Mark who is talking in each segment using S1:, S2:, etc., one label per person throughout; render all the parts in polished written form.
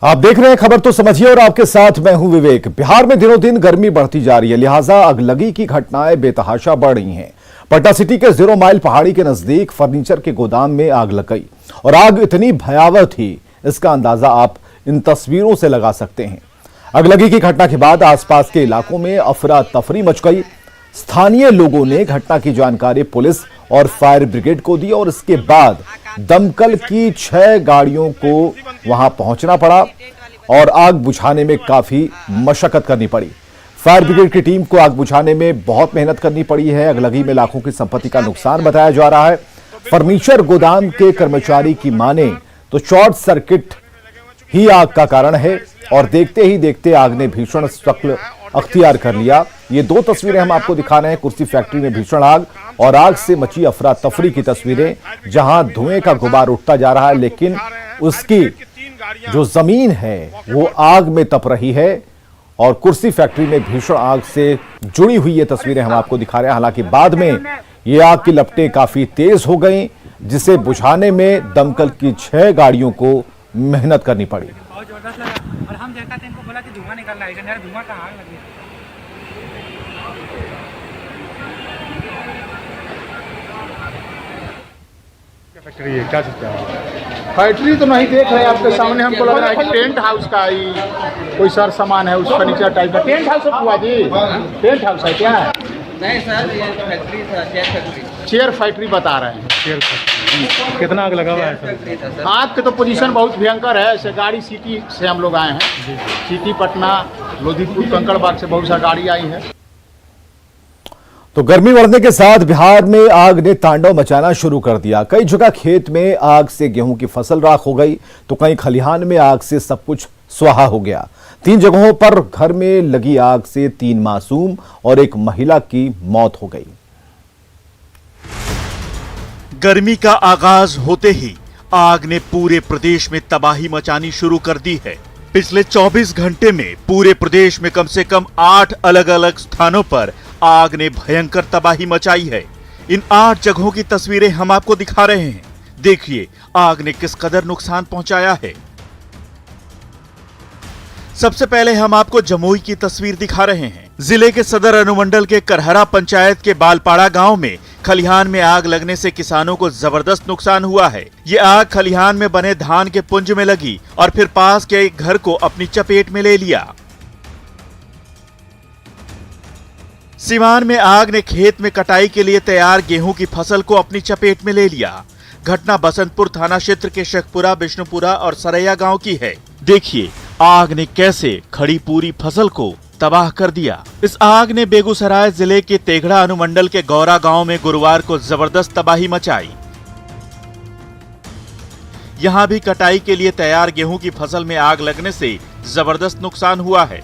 S1: आप देख रहे हैं खबर तो समझिए और आपके साथ मैं हूं विवेक। बिहार में दिनों दिन गर्मी बढ़ती जा रही है, लिहाजा अगलगी की घटनाएं बेतहाशा बढ़ रही हैं। पटना सिटी के 0 माइल पहाड़ी के नजदीक फर्नीचर के गोदाम में आग लग गई और आग इतनी भयावह थी, इसका अंदाजा आप इन तस्वीरों से लगा सकते हैं। अगलगी की घटना के बाद आसपास के इलाकों में अफरा तफरी मच गई। स्थानीय लोगों ने घटना की जानकारी पुलिस और फायर ब्रिगेड को दी और इसके बाद दमकल की 6 गाड़ियों को वहां पहुंचना पड़ा और आग बुझाने में काफी मशक्कत करनी पड़ी। फायर ब्रिगेड की टीम को आग बुझाने में बहुत मेहनत करनी पड़ी है। अगलगी में लाखों की संपत्ति का नुकसान बताया जा रहा है। फर्नीचर गोदाम के कर्मचारी की माने तो शॉर्ट सर्किट ही आग का कारण है और देखते ही देखते आग ने भीषण शक्ल अख्तियार कर लिया। ये 2 तस्वीरें हम आपको दिखा रहे हैं, कुर्सी फैक्ट्री में भीषण आग और आग से मची अफरा तफरी की तस्वीरें, जहां धुएं का गुबार उठता जा रहा है, लेकिन उसकी जो जमीन है वो आग में तप रही है और कुर्सी फैक्ट्री में भीषण आग से जुड़ी हुई ये तस्वीरें हम आपको दिखा रहे हैं। हालांकि बाद में ये आग की लपटें काफी तेज हो गई, जिसे बुझाने में दमकल की 6 गाड़ियों को मेहनत करनी पड़ी।
S2: बहुत जबरदस्त लगा और हम देखा था, इनको बोला कि धुआं निकल रहा है, यार धुआं कहाँ लग गया।
S3: फैक्ट्री है, क्या चीज़ है?
S4: फैक्ट्री तो नहीं देख रहे आपके सामने, हमको लग रहा है कि टेंट हाउस का ही कोई सर सामान है, उस फर्नीचर टाइप का। टेंट हाउस है बुआ जी, टेंट हाउस है क्या?
S5: नहीं सर, ये फैक्ट्री था, चेयर फैक्ट्री।
S4: चेयर फैक्ट्री बता रहे हैं।
S3: Chair factory. कितना आग लगा हुआ है सर?
S4: आग की तो पोजीशन बहुत भयंकर है। ऐसे गाड़ी सिटी से हम लोग आए हैं, सिटी पटना लोधीपुर कंकड़बाग से बहुत सा गाड़ी आई है।
S1: तो गर्मी बढ़ने के साथ बिहार में आग ने तांडव मचाना शुरू कर दिया। कई जगह खेत में आग से गेहूं की फसल राख हो गई तो कई खलिहान में आग से सब कुछ स्वाहा हो गया। 3 जगहों पर घर में लगी आग से 3 मासूम और 1 महिला की मौत हो गई।
S6: गर्मी का आगाज होते ही आग ने पूरे प्रदेश में तबाही मचानी शुरू कर दी है। पिछले 24 घंटे में पूरे प्रदेश में कम से कम 8 अलग अलग स्थानों पर आग ने भयंकर तबाही मचाई है। इन 8 जगहों की तस्वीरें हम आपको दिखा रहे हैं। देखिए आग ने किस कदर नुकसान पहुंचाया है। सबसे पहले हम आपको जमुई की तस्वीर दिखा रहे हैं। जिले के सदर अनुमंडल के करहरा पंचायत के बालपाड़ा गांव में खलिहान में आग लगने से किसानों को जबरदस्त नुकसान हुआ है। ये आग खलिहान में बने धान के पुंज में लगी और फिर पास के एक घर को अपनी चपेट में ले लिया। सिवान में आग ने खेत में कटाई के लिए तैयार गेहूं की फसल को अपनी चपेट में ले लिया। घटना बसंतपुर थाना क्षेत्र के शेखपुरा, विष्णुपुरा और सरैया गांव की है। देखिए आग ने कैसे खड़ी पूरी फसल को तबाह कर दिया। इस आग ने बेगूसराय जिले के तेघड़ा अनुमंडल के गौरा गांव में गुरुवार को जबरदस्त तबाही मचाई। यहां भी कटाई के लिए तैयार गेहूं की फसल में आग लगने से जबरदस्त नुकसान हुआ है।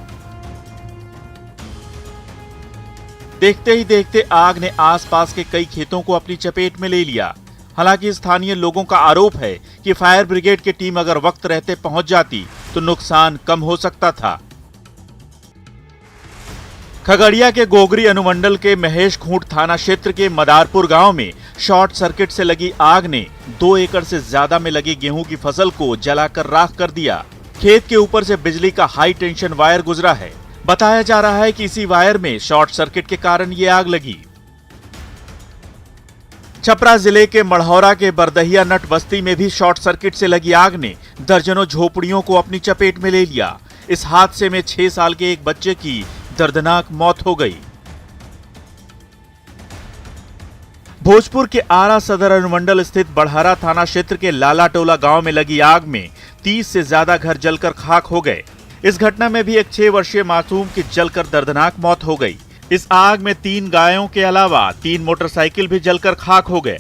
S6: देखते ही देखते आग ने आसपास के कई खेतों को अपनी चपेट में ले लिया। हालांकि स्थानीय लोगों का आरोप है कि फायर ब्रिगेड की टीम अगर वक्त रहते पहुंच जाती तो नुकसान कम हो सकता था। खगड़िया के गोगरी अनुमंडल के महेश खूंट थाना क्षेत्र के मदारपुर गांव में शॉर्ट सर्किट से लगी आग ने 2 एकड़ से ज्यादा में लगी गेहूं की फसल को जलाकर राख कर दिया। खेत के ऊपर से बिजली का हाई टेंशन वायर गुजरा है। बताया जा रहा है कि इसी वायर में शॉर्ट सर्किट के कारण ये आग लगी। छपरा जिले के मढ़ौरा के बरदहिया नट बस्ती में भी शॉर्ट सर्किट से लगी आग ने दर्जनों झोपड़ियों को अपनी चपेट में ले लिया। इस हादसे में 6 साल के एक बच्चे की दर्दनाक मौत हो गई। भोजपुर के आरा सदर अनुमंडल स्थित बड़हरा थाना क्षेत्र के लाला टोला गांव में लगी आग में 30 से ज्यादा घर जलकर खाक हो गए। इस घटना में भी एक 6 वर्षीय मासूम की जलकर दर्दनाक मौत हो गई। इस आग में 3 गायों के अलावा 3 मोटरसाइकिल भी जलकर खाक हो गए।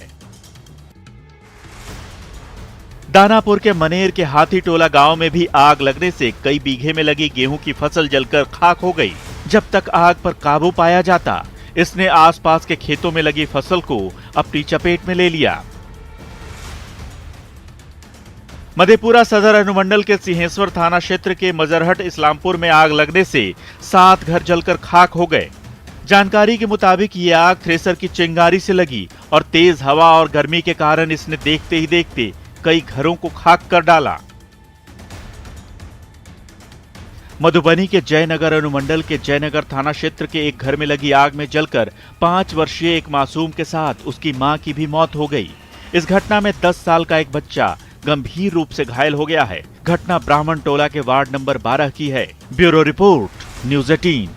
S6: दानापुर के मनेर के हाथी टोला गांव में भी आग लगने से कई बीघे में लगी गेहूं की फसल जलकर खाक हो गई। जब तक आग पर काबू पाया जाता, इसने आसपास के खेतों में लगी फसल को अपनी चपेट में ले लिया। मधेपुरा सदर अनुमंडल के सिंहेश्वर थाना क्षेत्र के मजरहट इस्लामपुर में आग लगने से 7 घर जलकर खाक हो गए। जानकारी के मुताबिक ये आग थ्रेसर की चिंगारी से लगी और तेज हवा और गर्मी के कारण इसने देखते ही देखते कई घरों को खाक कर डाला। मधुबनी के जयनगर अनुमंडल के जयनगर थाना क्षेत्र के एक घर में लगी आग में जलकर 5 वर्षीय एक मासूम के साथ उसकी मां की भी मौत हो गई। इस घटना में 10 साल का एक बच्चा गंभीर रूप से घायल हो गया है। घटना ब्राह्मण टोला के वार्ड नंबर 12 की है। Bureau report, news 18।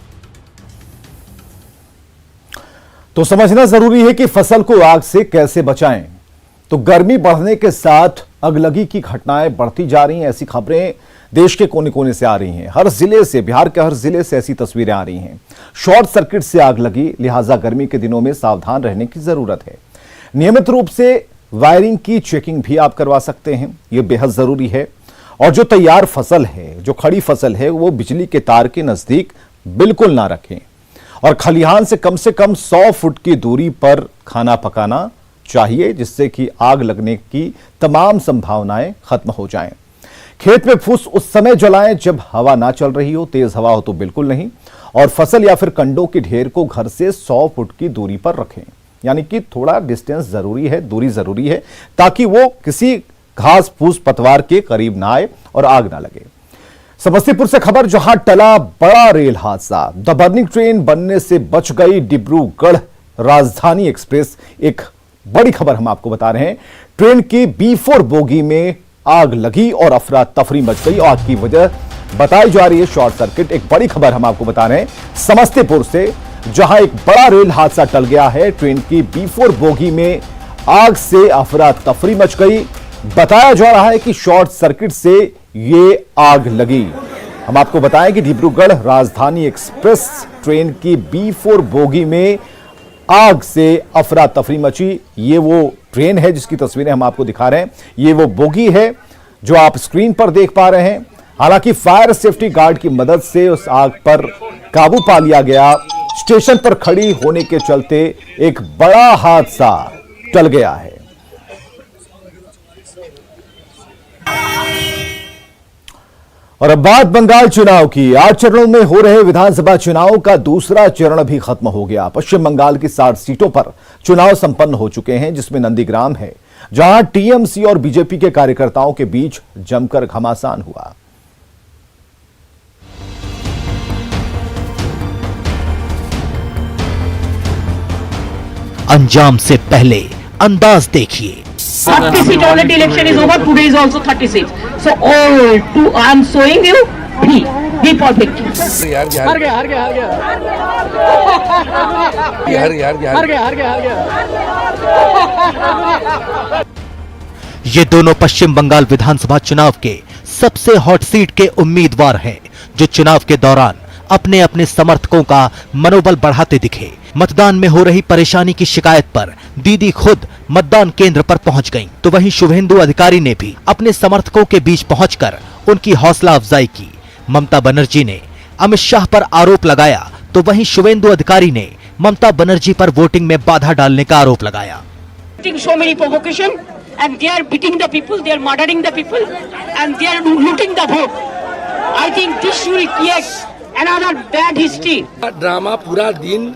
S1: तो समझना जरूरी है कि फसल को आग से कैसे बचाएं। तो गर्मी बढ़ने के साथ अगलगी की घटनाएं बढ़ती जा रही हैं। ऐसी खबरें देश के कोने कोने से आ रही हैं। हर जिले से, बिहार के हर जिले से ऐसी तस्वीरें आ रही हैं। शॉर्ट सर्किट से आग लगी, लिहाजा गर्मी के दिनों में सावधान रहने की जरूरत है। नियमित रूप से वायरिंग की चेकिंग भी आप करवा सकते हैं, यह बेहद जरूरी है। और जो तैयार फसल है, जो खड़ी फसल है, वो बिजली के तार के नजदीक बिल्कुल ना रखें। और खलिहान से कम 100 फुट की दूरी पर खाना पकाना चाहिए, जिससे कि आग लगने की तमाम संभावनाएं खत्म हो जाएं। खेत में फूस उस समय जलाएं जब हवा ना चल रही हो, तेज हवा हो तो बिल्कुल नहीं। और फसल या फिर कंडों के ढेर को घर से 100 फुट की दूरी पर रखें, यानी कि थोड़ा डिस्टेंस जरूरी है, दूरी जरूरी है, ताकि वो किसी घास फूस पतवार के करीब ना आए और आग ना लगे। समस्तीपुर से खबर, जहां टला बड़ा रेल हादसा, द बर्निंग ट्रेन बनने से बच गई डिब्रूगढ़ राजधानी एक्सप्रेस। एक बड़ी खबर हम आपको बता रहे हैं। ट्रेन की B4 बोगी में आग लगी और अफरा तफरी मच गई। आग की वजह बताई जा रही है शॉर्ट सर्किट। एक बड़ी खबर हम आपको बता रहे हैं समस्तीपुर से, जहां एक बड़ा रेल हादसा टल गया है। ट्रेन की B4 बोगी में आग से अफरा तफरी मच गई। बताया जा रहा है कि शॉर्ट सर्किट से ये आग लगी। हम आपको बताएं कि डिब्रूगढ़ राजधानी एक्सप्रेस ट्रेन की B4 बोगी में आग से अफरा तफरी मची। ये वो ट्रेन है जिसकी तस्वीरें हम आपको दिखा रहे हैं। ये वो बोगी है जो आप स्क्रीन पर देख पा रहे हैं। हालांकि फायर सेफ्टी गार्ड की मदद से उस आग पर काबू पा लिया गया। स्टेशन पर खड़ी होने के चलते एक बड़ा हादसा टल गया है। और अब बात बंगाल चुनाव की। 8 चरणों में हो रहे विधानसभा चुनाव का दूसरा चरण भी खत्म हो गया। पश्चिम बंगाल की 60 सीटों पर चुनाव संपन्न हो चुके हैं, जिसमें नंदीग्राम है, जहां टीएमसी और बीजेपी के कार्यकर्ताओं के बीच जमकर घमासान हुआ।
S7: अंजाम से पहले अंदाज देखिए।
S8: 30 seat already election is over. Today is also 30 seats. So all I am showing you. Be perfect.
S9: हार गया।
S7: ये दोनों पश्चिम बंगाल विधानसभा चुनाव के सबसे हॉट सीट के उम्मीदवार हैं, जो चुनाव के दौरान अपने अपने समर्थकों का मनोबल बढ़ाते दिखे। मतदान में हो रही परेशानी की शिकायत पर दीदी खुद मतदान केंद्र पर पहुंच गईं, तो वहीं शुभेंदु अधिकारी ने भी अपने समर्थकों के बीच पहुंचकर उनकी हौसला अफजाई की। ममता बनर्जी ने अमित शाह पर आरोप लगाया, तो वहीं शुभेंदु अधिकारी ने ममता बनर्जी पर वोटिंग में बाधा डालने का आरोप लगाया।
S8: So many provocation and they are beating the people, they are murdering the people and they are looting the vote. I think this should create another bad history.
S9: Drama पूरा दिन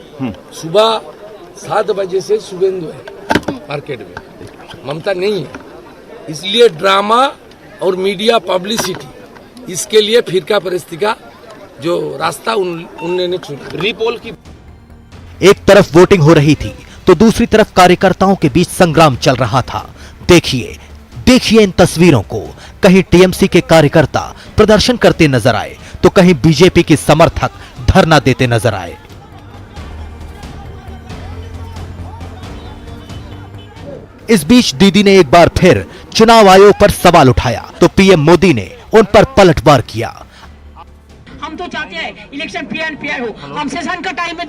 S9: सुबह 7 बजे से शुभेंदु है मार्केट में, ममता नहीं है। इसलिए ड्रामा और मीडिया पब्लिसिटी, इसके लिए फिरका परिस्थिति का जो रास्ता उन्होंने चुना। रीपोल की
S7: एक तरफ वोटिंग हो रही थी, तो दूसरी तरफ कार्यकर्ताओं के बीच संग्राम चल रहा था। देखिए इन तस्वीरों को। कहीं टीएमसी के कार्यकर्ता प्रदर्शन करते नजर आए, तो कहीं बीजेपी के समर्थक धरना देते नजर आए। इस बीच दीदी ने एक बार फिर चुनाव आयोग पर सवाल उठाया, तो पीएम मोदी ने उन पर पलटवार किया।
S8: हम तो चाहते हैं इलेक्शन फेयर एंड फेयर हो। हम सेशन का टाइम में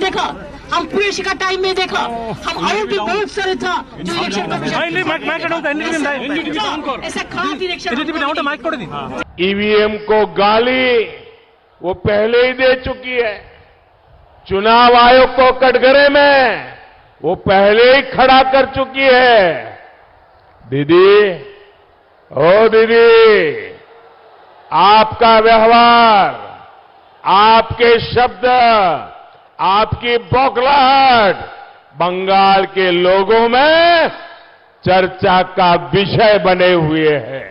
S8: देखा, हम पुलिस का टाइम में देखा, हम आयोग भी बहुत सारे था जो इलेक्शन कमीशन ऐसा खराब इलेक्शन।
S10: ईवीएम को गाली वो पहले ही दे चुकी है। चुनाव आयोग को कटघरे में वो पहले ही खड़ा कर चुकी है। दीदी, ओ दीदी, आपका व्यवहार, आपके शब्द, आपकी बौखलाहट बंगाल के लोगों में चर्चा का विषय बने हुए हैं।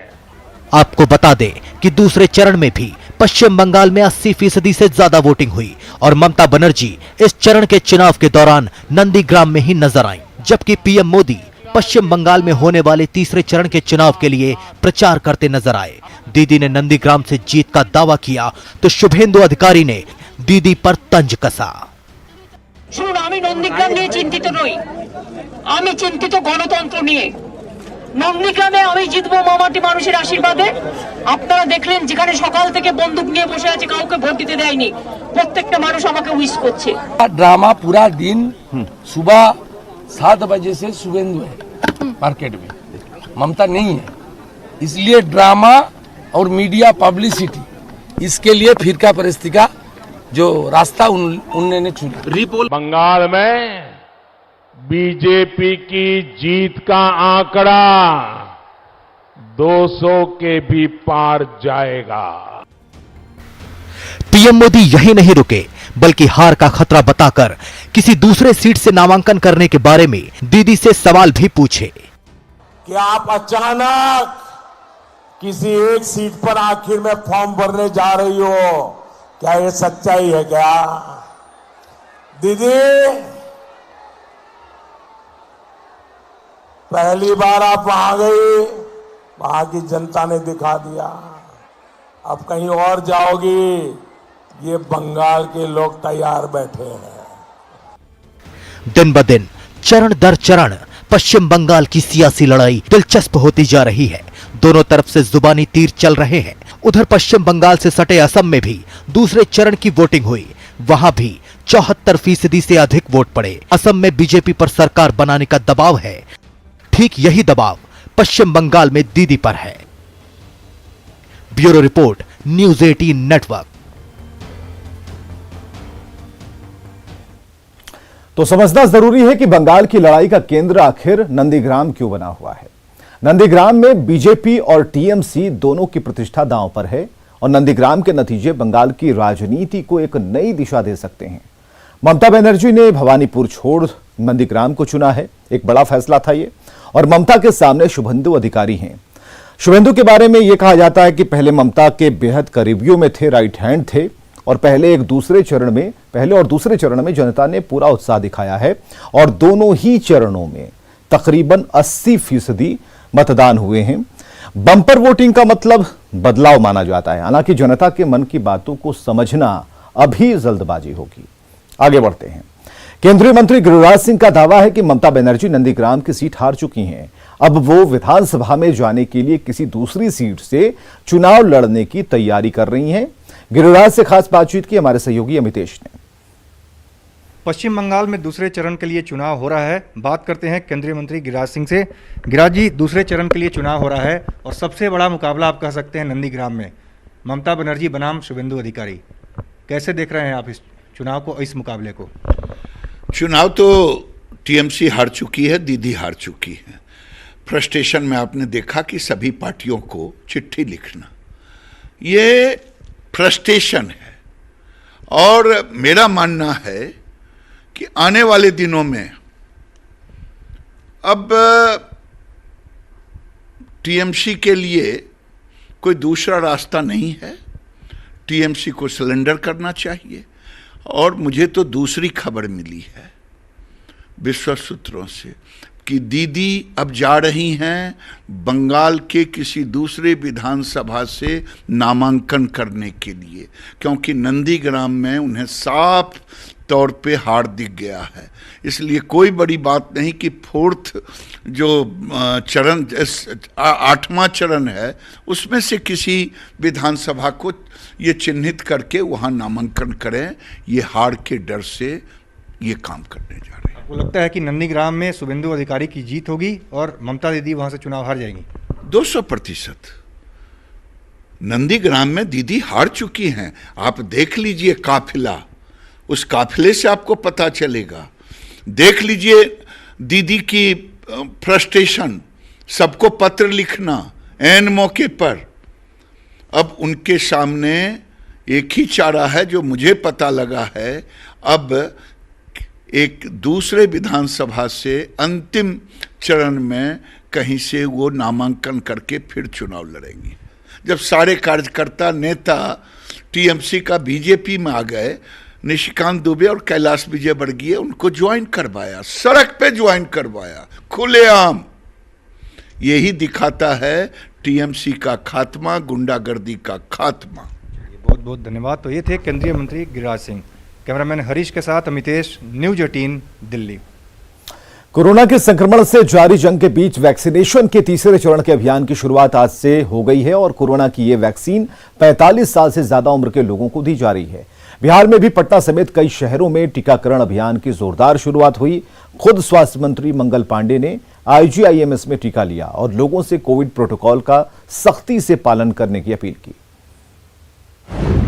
S7: आपको बता दें कि दूसरे चरण में भी पश्चिम बंगाल में 80% से ज्यादा वोटिंग हुई और ममता बनर्जी इस चरण के चुनाव के दौरान नंदीग्राम में ही नजर आईं, जबकि पीएम मोदी पश्चिम बंगाल में होने वाले तीसरे चरण के चुनाव के लिए प्रचार करते नजर आए। दीदी ने नंदीग्राम से जीत का दावा किया तो शुभेंदु अधिकारी ने दीदी पर तंज कसा।
S8: শুনুন, আমি নন্দীগ্রাম নিয়ে চিন্তিত নই, আমি চিন্তিত গণতন্ত্র নিয়ে। নন্দীগ্রামে আমি জিতবো মামাটি মানুষের আশীর্বাদে। আপনারা দেখলেন যেখানে সকাল থেকে বন্দুক নিয়ে বসে আছে, কাউকে ভোট দিতে দেয়নি, প্রত্যেকটা মানুষ আমাকে উইশ করছে।
S9: ड्रामा पूरा दिन सुबह 7 बजे से शुभेंदु है मार्केट में, ममता नहीं है, इसलिए ड्रामा और मीडिया पब्लिसिटी, इसके लिए फिरका परिस्थिति का जो रास्ता उन्होंने चुना।
S10: बंगाल में बीजेपी की जीत का आंकड़ा 200 के भी पार जाएगा।
S7: पीएम मोदी यही नहीं रुके, बल्कि हार का खतरा बताकर किसी दूसरे सीट से नामांकन करने के बारे में दीदी से सवाल भी पूछे।
S11: कि आप अचानक किसी एक सीट पर आखिर में फॉर्म भरने जा रही हो, क्या ये सच्चाई है क्या दीदी? पहली बार आप वहां गई, वहां की जनता ने दिखा दिया, अब कहीं और जाओगी, ये बंगाल के लोग तैयार बैठे हैं।
S7: दिन ब दिन चरण दर चरण पश्चिम बंगाल की सियासी लड़ाई दिलचस्प होती जा रही है। दोनों तरफ से जुबानी तीर चल रहे हैं। उधर पश्चिम बंगाल से सटे असम में भी दूसरे चरण की वोटिंग हुई, वहां भी 74% से अधिक वोट पड़े। असम में बीजेपी पर सरकार बनाने का दबाव है। ठीक यही दबाव पश्चिम बंगाल में दीदी पर है। Bureau report, news 18 network.
S1: तो समझना जरूरी है कि बंगाल की लड़ाई का केंद्र आखिर नंदीग्राम क्यों बना हुआ है। नंदीग्राम में बीजेपी और टीएमसी दोनों की प्रतिष्ठा दांव पर है और नंदीग्राम के नतीजे बंगाल की राजनीति को एक नई दिशा दे सकते हैं। ममता बनर्जी ने भवानीपुर छोड़ नंदीग्राम को चुना है। एक बड़ा फैसला था ये, और ममता के सामने शुभेंदु अधिकारी हैं। शुभेंदु के बारे में यह कहा जाता है कि पहले ममता के बेहद करीबियों में थे, राइट हैंड थे, और पहले और दूसरे चरण में जनता ने पूरा उत्साह दिखाया है और दोनों ही चरणों में तकरीबन 80% मतदान हुए हैं। बम्पर वोटिंग का मतलब बदलाव माना जाता है। हालांकि जनता के मन की बातों को समझना अभी जल्दबाजी होगी। आगे बढ़ते हैं। केंद्रीय मंत्री गिरिराज सिंह का दावा है कि ममता बनर्जी नंदीग्राम की सीट हार चुकी हैं। अब वो विधानसभा में जाने के लिए किसी दूसरी सीट से चुनाव लड़ने की तैयारी कर रही हैं। गिरिराज से खास बातचीत की हमारे सहयोगी अमितेश ने।
S3: पश्चिम बंगाल में दूसरे चरण के लिए चुनाव हो रहा है। बात करते हैं केंद्रीय मंत्री गिरिराज सिंह से। गिरिराज जी, दूसरे चरण के लिए चुनाव हो रहा है और सबसे बड़ा मुकाबला आप कह सकते हैं नंदीग्राम में, ममता बनर्जी बनाम शुभेंदु अधिकारी। कैसे देख रहे हैं आप इस चुनाव को, इस मुकाबले को?
S12: चुनाव तो टीएमसी हार चुकी है, दीदी हार चुकी है। फ्रस्ट्रेशन में आपने देखा कि सभी पार्टियों को चिट्ठी लिखना, ये फ्रस्ट्रेशन है। और मेरा मानना है कि आने वाले दिनों में अब टीएमसी के लिए कोई दूसरा रास्ता नहीं है। टीएमसी को सरेंडर करना चाहिए। और मुझे तो दूसरी खबर मिली है विश्वस्त सूत्रों से कि दीदी अब जा रही हैं बंगाल के किसी दूसरे विधानसभा से नामांकन करने के लिए, क्योंकि नंदीग्राम में उन्हें साफ तौर पे हार दिख गया है। इसलिए कोई बड़ी बात नहीं कि फोर्थ जो चरण 8वां चरण है उसमें से किसी विधानसभा को ये चिन्हित करके वहाँ नामांकन करें। ये हार के डर से ये काम करने जा रहे हैं।
S3: आपको लगता है कि नंदीग्राम में शुभेंदु अधिकारी की जीत होगी और ममता दीदी वहाँ से चुनाव हार जाएंगी?
S12: 200%। नंदीग्राम में दीदी हार चुकी हैं। आप देख लीजिए काफिला, उस काफिले से आपको पता चलेगा। देख लीजिए दीदी की फ्रस्ट्रेशन, सबको पत्र लिखना ऐन मौके पर। अब उनके सामने एक ही चारा है जो मुझे पता लगा है, अब एक दूसरे विधानसभा से अंतिम चरण में कहीं से वो नामांकन करके फिर चुनाव लड़ेंगे। जब सारे कार्यकर्ता नेता टीएमसी का बीजेपी में आ गए, निशिकांत दुबे और कैलाश विजयवर्गीय उनको ज्वाइन करवाया, सड़क पे ज्वाइन करवाया, खुलेआम। यही दिखाता है टीएमसी का खात्मा, गुंडागर्दी का खात्मा।
S3: बहुत बहुत धन्यवाद। तो ये थे केंद्रीय मंत्री गिरिराज सिंह। कैमरामैन हरीश के साथ अमितेश, न्यूज 18 दिल्ली।
S1: कोरोना के संक्रमण से जारी जंग के बीच वैक्सीनेशन के तीसरे चरण के अभियान की शुरुआत आज से हो गई है और कोरोना की ये वैक्सीन 45 साल से ज्यादा उम्र के लोगों को दी जा रही है। बिहार में भी पटना समेत कई शहरों में टीकाकरण अभियान की जोरदार शुरुआत हुई। खुद स्वास्थ्य मंत्री मंगल पांडे ने IGIMS में टीका लिया और लोगों से कोविड प्रोटोकॉल का सख्ती से पालन करने की अपील की।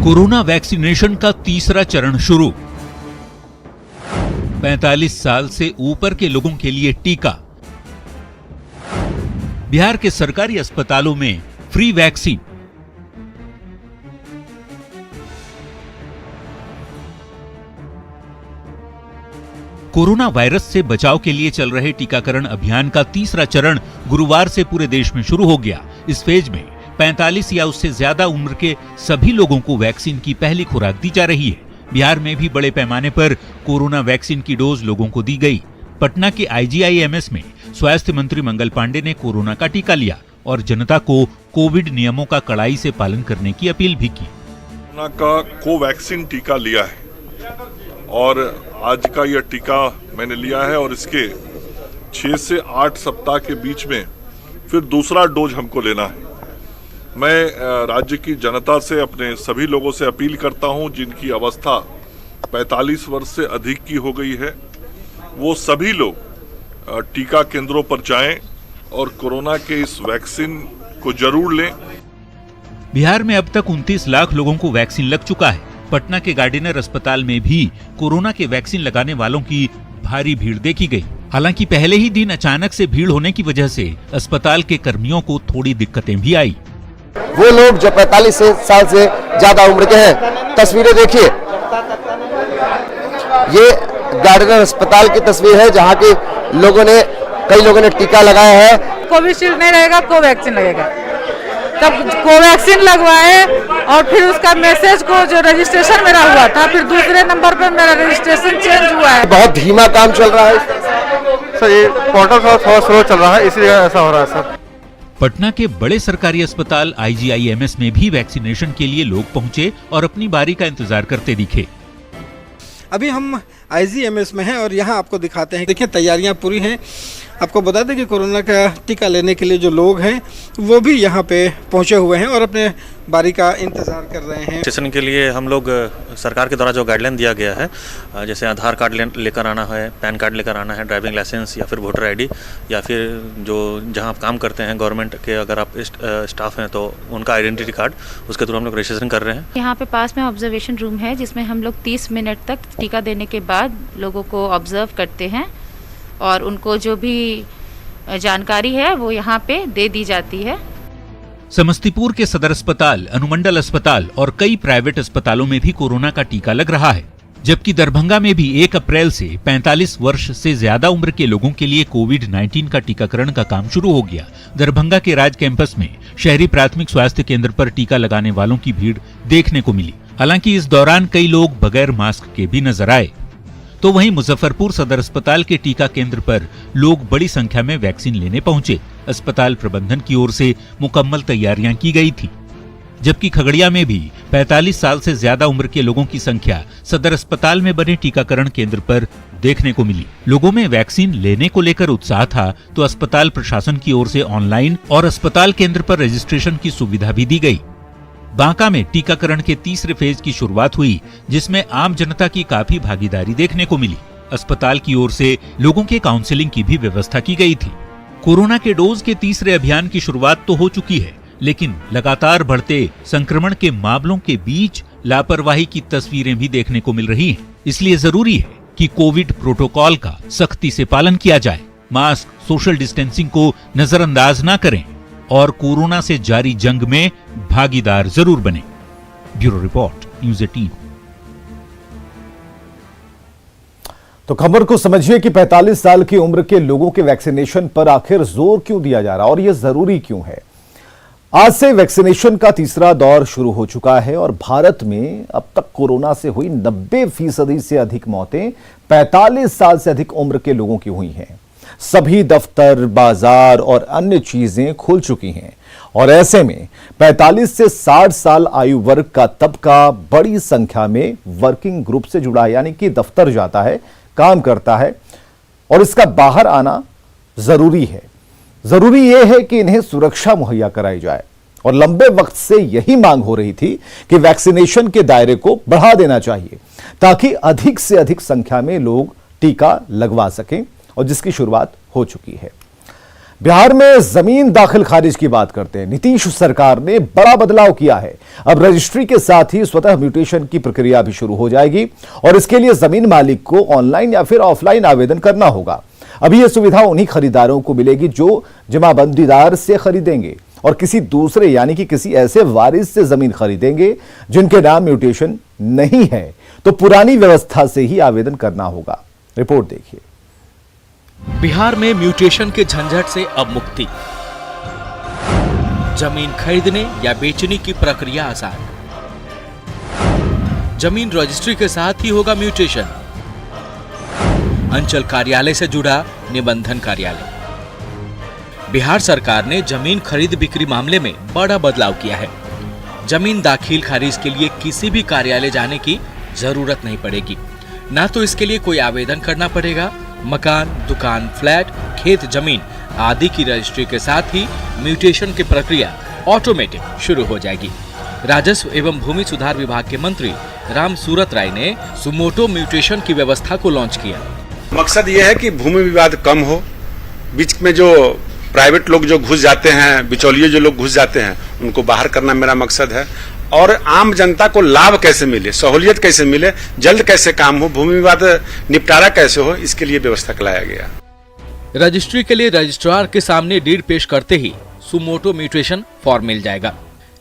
S13: कोरोना वैक्सीनेशन का तीसरा चरण शुरू। 45 साल से ऊपर के लोगों के लिए टीका। बिहार के सरकारी अस्पतालों में फ्री वैक्सीन। कोरोना वायरस से बचाव के लिए चल रहे टीकाकरण अभियान का तीसरा चरण गुरुवार से पूरे देश में शुरू हो गया। इस फेज में 45 या उससे ज्यादा उम्र के सभी लोगों को वैक्सीन की पहली खुराक दी जा रही है। बिहार में भी बड़े पैमाने पर कोरोना वैक्सीन की डोज लोगों को दी गई। पटना के IGIMS में स्वास्थ्य मंत्री मंगल पांडे ने कोरोना का टीका लिया और जनता को कोविड नियमों का कड़ाई से पालन करने की अपील भी की।
S14: कोरोना का कोवैक्सीन टीका लिया है और आज का यह टीका मैंने लिया है और इसके 6 से 8 सप्ताह के बीच में फिर दूसरा डोज हमको लेना है। मैं राज्य की जनता से, अपने सभी लोगों से अपील करता हूं जिनकी अवस्था 45 वर्ष से अधिक की हो गई है, वो सभी लोग टीका केंद्रों पर जाएं और कोरोना के इस वैक्सीन को जरूर लें।
S13: बिहार में अब तक 29 लाख लोगों को वैक्सीन लग चुका है। पटना के गार्डिनर अस्पताल में भी कोरोना के वैक्सीन लगाने वालों की भारी भीड़ देखी गई। हालांकि पहले ही दिन अचानक से भीड़ होने की वजह से अस्पताल के कर्मियों को थोड़ी दिक्कतें भी आई।
S15: वो लोग जो 45 साल से ज्यादा उम्र के हैं, तस्वीरें देखिए, ये गार्डनर अस्पताल की तस्वीर है जहां के कई लोगों ने टीका लगाया है।
S16: कोविशील्ड नहीं रहेगा, कोवैक्सीन लगेगा। तब कोवैक्सीन लगवाए और फिर उसका मैसेज को जो रजिस्ट्रेशन मेरा हुआ था, फिर दूसरे नंबर पर मेरा रजिस्ट्रेशन चेंज हुआ है।
S15: बहुत धीमा काम चल रहा है
S17: सर, ये पोर्टल थोड़ा स्लो चल रहा है, इसलिए ऐसा हो रहा है सर।
S13: पटना के बड़े सरकारी अस्पताल IGIMS में भी वैक्सीनेशन के लिए लोग पहुंचे और अपनी बारी का इंतजार करते दिखे।
S18: अभी हम IGIMS में हैं और यहाँ आपको दिखाते हैं। देखिए, तैयारियां पूरी हैं। आपको बता दें कि कोरोना का टीका लेने के लिए जो लोग हैं वो भी यहाँ पे पहुँचे हुए हैं और अपने बारी का इंतज़ार कर रहे हैं।
S19: रजिस्ट्रेशन के लिए हम लोग सरकार के द्वारा जो गाइडलाइन दिया गया है, जैसे आधार कार्ड लेकर आना है, पैन कार्ड लेकर आना है, ड्राइविंग लाइसेंस या फिर वोटर ID, या फिर जो जहाँ आप काम करते हैं गवर्नमेंट के, अगर आप स्टाफ हैं तो उनका आइडेंटिटी कार्ड, उसके थ्रू हम लोग रजिस्ट्रेशन कर रहे हैं।
S20: यहाँ पे पास में ऑब्जर्वेशन रूम है जिसमें हम लोग 30 मिनट तक टीका देने के बाद लोगों को ऑब्जर्व करते हैं और उनको जो भी जानकारी है वो यहाँ पे दे दी जाती है।
S13: समस्तीपुर के सदर अस्पताल, अनुमंडल अस्पताल और कई प्राइवेट अस्पतालों में भी कोरोना का टीका लग रहा है, जबकि दरभंगा में भी 1 अप्रैल से 45 वर्ष से ज्यादा उम्र के लोगों के लिए कोविड-19 का टीकाकरण का काम शुरू हो गया। दरभंगा के राज कैंपस में शहरी प्राथमिक स्वास्थ्य केंद्र पर टीका लगाने वालों की भीड़ देखने को मिली। हालांकि इस दौरान कई लोग बगैर मास्क के भी नजर आए। तो वहीं मुजफ्फरपुर सदर अस्पताल के टीका केंद्र पर लोग बड़ी संख्या में वैक्सीन लेने पहुंचे। अस्पताल प्रबंधन की ओर से मुकम्मल तैयारियां की गई थी। जबकि खगड़िया में भी 45 साल से ज्यादा उम्र के लोगों की संख्या सदर अस्पताल में बने टीकाकरण केंद्र पर देखने को मिली। लोगों में वैक्सीन लेने को लेकर उत्साह था, तो अस्पताल प्रशासन की ओर से ऑनलाइन और अस्पताल केंद्र पर रजिस्ट्रेशन की सुविधा भी दी गई। बांका में टीकाकरण के तीसरे फेज की शुरुआत हुई, जिसमें आम जनता की काफी भागीदारी देखने को मिली। अस्पताल की ओर से लोगों के काउंसलिंग की भी व्यवस्था की गई थी। कोरोना के डोज के तीसरे अभियान की शुरुआत तो हो चुकी है, लेकिन लगातार बढ़ते संक्रमण के मामलों के बीच लापरवाही की तस्वीरें भी देखने को मिल रही हैं। इसलिए जरूरी है कि कोविड प्रोटोकॉल का सख्ती से पालन किया जाए, मास्क, सोशल डिस्टेंसिंग को नजरअंदाज न करें और कोरोना से जारी जंग में भागीदार जरूर बने। Bureau report, news 18।
S1: तो खबर को समझिए कि 45 साल की उम्र के लोगों के वैक्सीनेशन पर आखिर जोर क्यों दिया जा रहा है और यह जरूरी क्यों है। आज से वैक्सीनेशन का तीसरा दौर शुरू हो चुका है और भारत में अब तक कोरोना से हुई 90% से अधिक मौतें 45 साल से अधिक उम्र के लोगों की हुई हैं। सभी दफ्तर, बाजार और अन्य चीजें खुल चुकी हैं और ऐसे में 45 से 60 साल आयु वर्ग का तबका बड़ी संख्या में वर्किंग ग्रुप से जुड़ा है, यानी कि दफ्तर जाता है, काम करता है और इसका बाहर आना जरूरी है। जरूरी यह है कि इन्हें सुरक्षा मुहैया कराई जाए और लंबे वक्त से यही मांग हो रही थी कि वैक्सीनेशन के दायरे को बढ़ा देना चाहिए ताकि अधिक से अधिक संख्या में लोग टीका लगवा सकें और जिसकी शुरुआत हो चुकी है। बिहार में जमीन दाखिल खारिज की बात करते हैं। नीतीश सरकार ने बड़ा बदलाव किया है। अब रजिस्ट्री के साथ ही स्वतः म्यूटेशन की प्रक्रिया भी शुरू हो जाएगी और इसके लिए जमीन मालिक को ऑनलाइन या फिर ऑफलाइन आवेदन करना होगा। अभी यह सुविधा उन्हीं खरीदारों को मिलेगी जो जमाबंदीदार से खरीदेंगे और किसी दूसरे यानी कि किसी ऐसे वारिस से जमीन खरीदेंगे जिनके नाम म्यूटेशन नहीं है तो पुरानी व्यवस्था से ही आवेदन करना होगा। रिपोर्ट देखिए।
S21: बिहार में म्यूटेशन के झंझट से अब मुक्ति। जमीन खरीदने या बेचने की प्रक्रिया आसान। जमीन रजिस्ट्री के साथ ही होगा म्यूटेशन। अंचल कार्यालय से जुड़ा निबंधन कार्यालय। बिहार सरकार ने जमीन खरीद बिक्री मामले में बड़ा बदलाव किया है। जमीन दाखिल खारिज के लिए किसी भी कार्यालय जाने की जरूरत नहीं पड़ेगी। ना तो इसके लिए कोई आवेदन करना पड़ेगा। मकान, दुकान, फ्लैट, खेत, जमीन आदि की रजिस्ट्री के साथ ही म्यूटेशन की प्रक्रिया ऑटोमेटिक शुरू हो जाएगी। राजस्व एवं भूमि सुधार विभाग के मंत्री राम सूरत राय ने सुमोटो म्यूटेशन की व्यवस्था को लॉन्च किया।
S22: मकसद ये है कि भूमि विवाद कम हो, बीच में जो प्राइवेट लोग जो घुस जाते हैं, बिचौलिए जो लोग घुस जाते हैं, उनको बाहर करना मेरा मकसद है और आम जनता को लाभ कैसे मिले, सहूलियत कैसे मिले, जल्द कैसे काम हो, भूमि विवाद निपटारा कैसे हो, इसके लिए व्यवस्था लाया गया।
S21: रजिस्ट्री के लिए रजिस्ट्रार के सामने डीड पेश करते ही सुमोटो म्यूटेशन फॉर्म मिल जाएगा।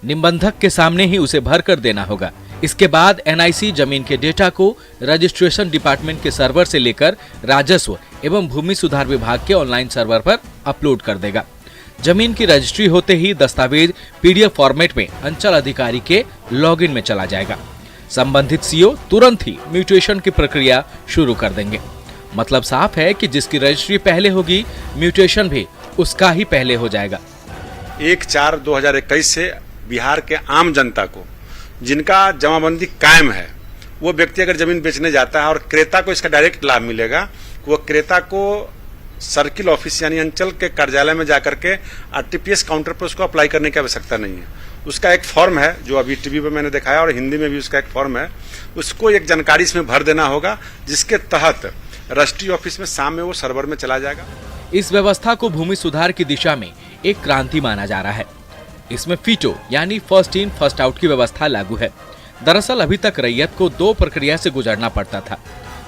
S21: निबंधक के सामने ही उसे भर कर देना होगा। इसके बाद एनआईसी जमीन के डेटा को रजिस्ट्रेशन डिपार्टमेंट के सर्वर से लेकर राजस्व एवं भूमि सुधार विभाग के ऑनलाइन सर्वर पर अपलोड कर देगा। जमीन की रजिस्ट्री होते ही दस्तावेज पीडीएफ फॉर्मेट में अंचल अधिकारी के लॉगिन में चला जाएगा। संबंधित सीओ तुरंत ही म्यूटेशन की प्रक्रिया शुरू कर देंगे। मतलब साफ है कि जिसकी रजिस्ट्री पहले होगी, म्यूटेशन भी उसका ही पहले हो जाएगा।
S22: 1/4/2021 से बिहार के आम जनता को जिनका जमाबंदी कायम है, वो व्यक्ति अगर जमीन बेचने जाता है और क्रेता को इसका डायरेक्ट लाभ मिलेगा, वो क्रेता को सर्किल ऑफिस यानी अंचल के कार्यालय में जाकर के आरटीपीएस काउंटर पर उसको अप्लाई करने की आवश्यकता नहीं है। उसका एक फॉर्म है जो अभी टीवी पर मैंने दिखाया और हिंदी में भी उसका एक फॉर्म है, उसको एक जानकारी इसमें भर देना होगा जिसके तहत रजिस्ट्री ऑफिस में शाम में वो सर्वर में चला जाएगा।
S21: इस व्यवस्था को भूमि सुधार की दिशा में एक क्रांति माना जा रहा है। इसमें फीटो यानी फर्स्ट इन फर्स्ट आउट की व्यवस्था लागू है। दरअसल अभी तक रैयत को 2 प्रक्रिया से गुजरना पड़ता था,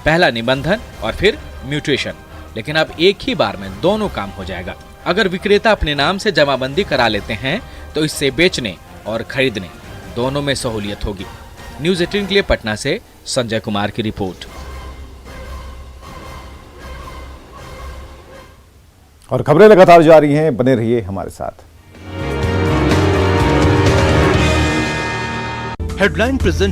S21: पहला निबंधन और फिर म्यूटेशन, लेकिन अब एक ही बार में दोनों काम हो जाएगा। अगर विक्रेता अपने नाम से जमाबंदी करा लेते हैं तो इससे बेचने और खरीदने दोनों में सहूलियत होगी। न्यूज़ 18 के लिए पटना से संजय कुमार की रिपोर्ट।
S1: और खबरें लगातार जारी हैं, बने रहिए हमारे साथ।
S7: Headline present